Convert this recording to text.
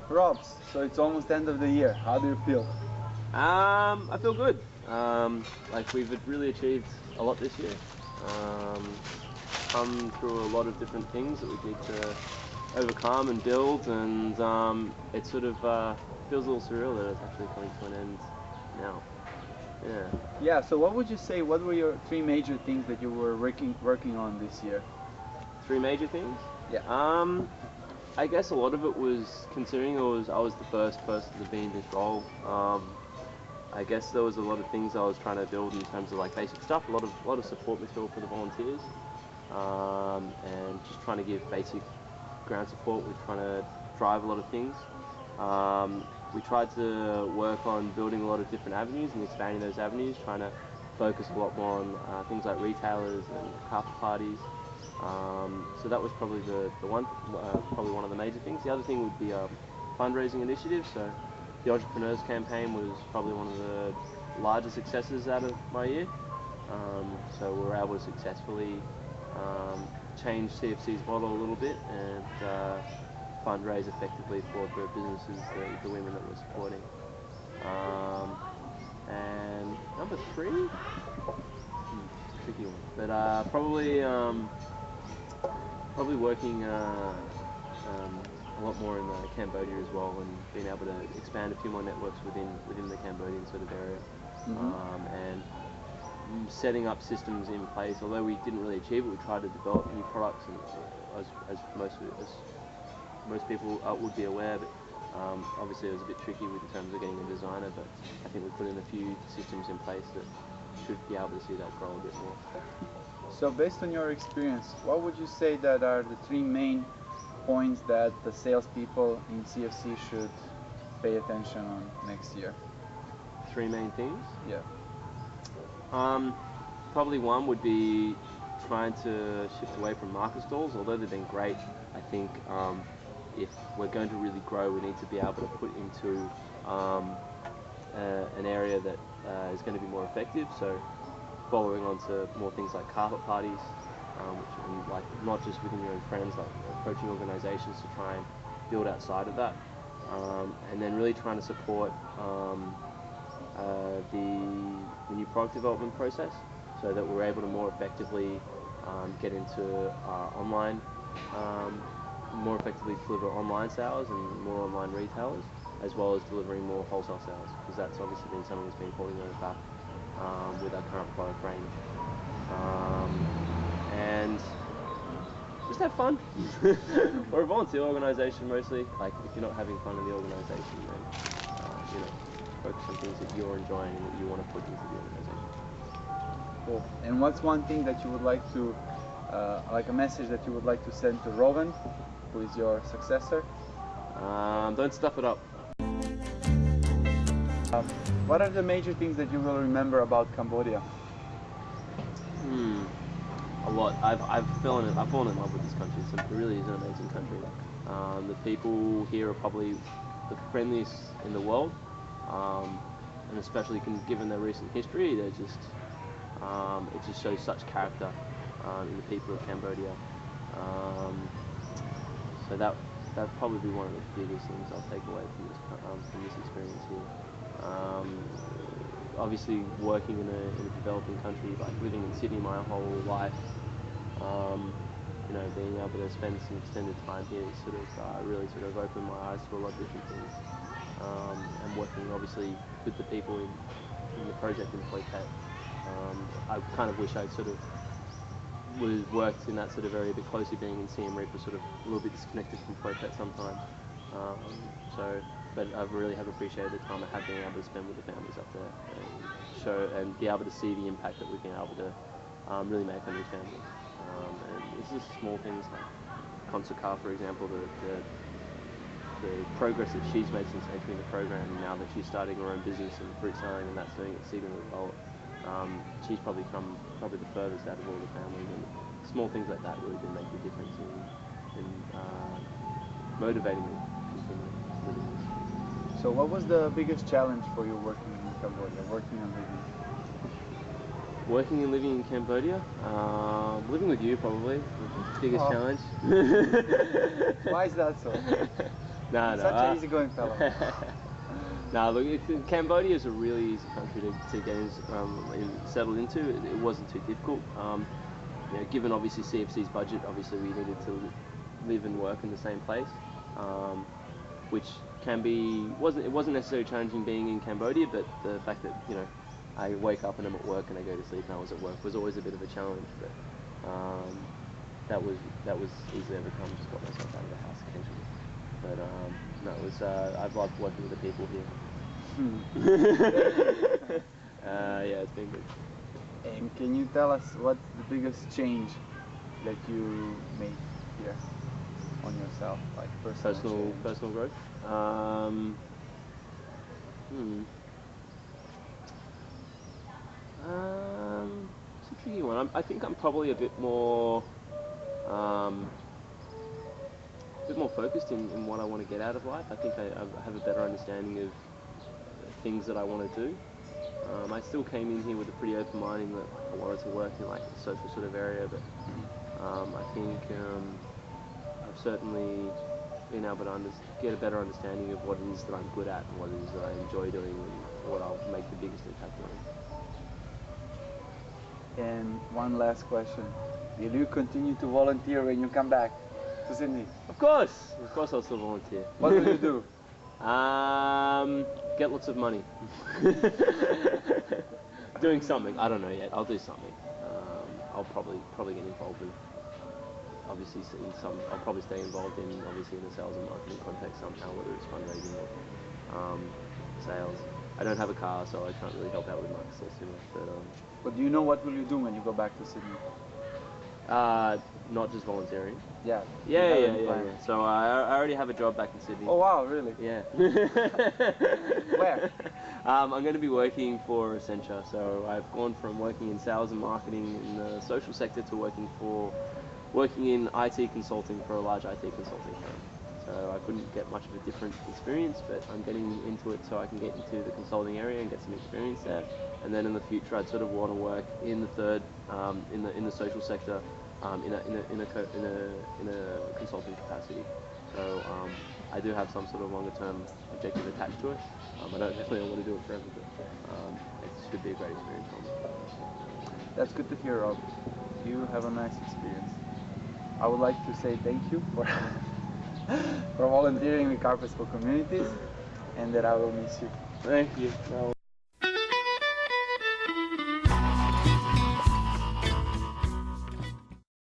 Robs, so it's almost end of the year. How do you feel? I feel good. Like we've really achieved a lot this year. Come through a lot of different things that we need to overcome and build, and it sort of feels a little surreal that it's actually coming to an end now. Yeah. Yeah, so what would you say, what were your three major things that you were working on this year? Three major things. Yeah. I guess a lot of it was considering I was the first person to be in this role. I guess there was a lot of things I was trying to build in terms of like basic stuff, a lot of support material for the volunteers, and just trying to give basic ground support. We're trying to drive a lot of things. We tried to work on building a lot of different avenues and expanding those avenues, trying to focus a lot more on things like retailers and carpet parties. So that was probably the one, probably one of the major things. The other thing would be fundraising initiatives. So the Entrepreneurs Campaign was probably one of the larger successes out of my year. So we were able to successfully change CFC's model a little bit and fundraise effectively for the businesses, the women that we're supporting. And number three, it's a tricky one, but probably working a lot more in Cambodia as well, and being able to expand a few more networks within the Cambodian sort of area, and setting up systems in place. Although we didn't really achieve it, we tried to develop new products, and as most people would be aware, but obviously it was a bit tricky in terms of getting a designer, but I think we put in a few systems in place that should be able to see that grow a bit more. So based on your experience, what would you say that are the three main points that the salespeople in CFC should pay attention on next year? Three main things? Yeah. Probably one would be trying to shift away from market stalls. Although they've been great, I think if we're going to really grow, we need to be able to put into an area that is going to be more effective. So following on to more things like carpet parties, and like not just within your own friends, like approaching organisations to try and build outside of that, and then really trying to support the new product development process, so that we're able to more effectively get into online, more effectively deliver online sales and more online retailers, as well as delivering more wholesale sales, because that's obviously been something that's been holding us back with our current product range. And just have fun. We're a volunteer organisation mostly. Like if you're not having fun in the organisation, then focus on things that you're enjoying and that you want to put into the organisation. Cool. And what's one thing that you would like to, like a message that you would like to send to Rowan, who is your successor? Don't stuff it up. What are the major things that you will remember about Cambodia? A lot. I've fallen in love with this country. It really is an amazing country. The people here are probably the friendliest in the world, and especially given their recent history, they're just it just shows such character in the people of Cambodia. So that'd probably be one of the biggest things I'll take away from this experience here. Obviously, working in a developing country, like living in Sydney my whole life, being able to spend some extended time here sort of really sort of opened my eyes to a lot of different things. And working obviously with the people in the project in Phuket, I kind of wish I'd sort of worked in that sort of area a bit closely. Being in Siem Reap was sort of a little bit disconnected from Phuket sometimes. But I really have appreciated the time I have been able to spend with the families up there and be able to see the impact that we've been able to really make on these families. And it's just small things like Consukar, for example, the progress that she's made since entering the program, and now that she's starting her own business in fruit selling, and that's doing exceedingly well. She's probably come the furthest out of all the families, and small things like that really do make the difference in motivating me to continue living this. So what was the biggest challenge for you working in Cambodia, working and living? Working and living in Cambodia? Living with you probably, the biggest challenge. Why is that so? No, You're no. such an easygoing fellow. No, look, Cambodia is a really easy country to get settled into. It wasn't too difficult. Given obviously CFC's budget, obviously we needed to live and work in the same place, which wasn't necessarily challenging being in Cambodia, but the fact that I wake up and I'm at work and I go to sleep and I was at work was always a bit of a challenge. But that was easily overcome. Just got myself out of the house occasionally. But no, it was I've loved working with the people here. Yeah, it's been good. And can you tell us what's the biggest change that you made here on yourself, like personal growth? It's a tricky one. I think I'm probably a bit more focused in what I want to get out of life. I think I have a better understanding of things that I want to do. I still came in here with a pretty open mind in that I wanted to work in like the social sort of area, but I think I've certainly been able to get a better understanding of what it is that I'm good at and what it is that I enjoy doing and what I'll make the biggest impact on. And one last question. Will you continue to volunteer when you come back to Sydney? Of course I'll still volunteer. What will you do? Get lots of money. Doing something. I don't know yet. I'll do something. I'll probably get involved in. Obviously, I'll probably stay involved in obviously in the sales and marketing context somehow, whether it's fundraising or sales. I don't have a car, so I can't really help out with markets or too much. But do you know what will you do when you go back to Sydney? Not just volunteering. Yeah. Yeah. So I already have a job back in Sydney. Oh wow, really? Yeah. Where? I'm going to be working for Accenture. So I've gone from working in sales and marketing in the social sector to working in IT consulting for a large IT consulting firm. So I couldn't get much of a different experience, but I'm getting into it so I can get into the consulting area and get some experience there. And then in the future, I'd sort of want to work in the third, in the social sector, in a consulting capacity. So I do have some sort of longer term objective attached to it. I don't definitely want to do it forever, but it should be a great experience for me. That's good to hear, Rob. You have a nice experience. I would like to say thank you for for volunteering with Carpets for Communities, and that I will miss you. Thank you.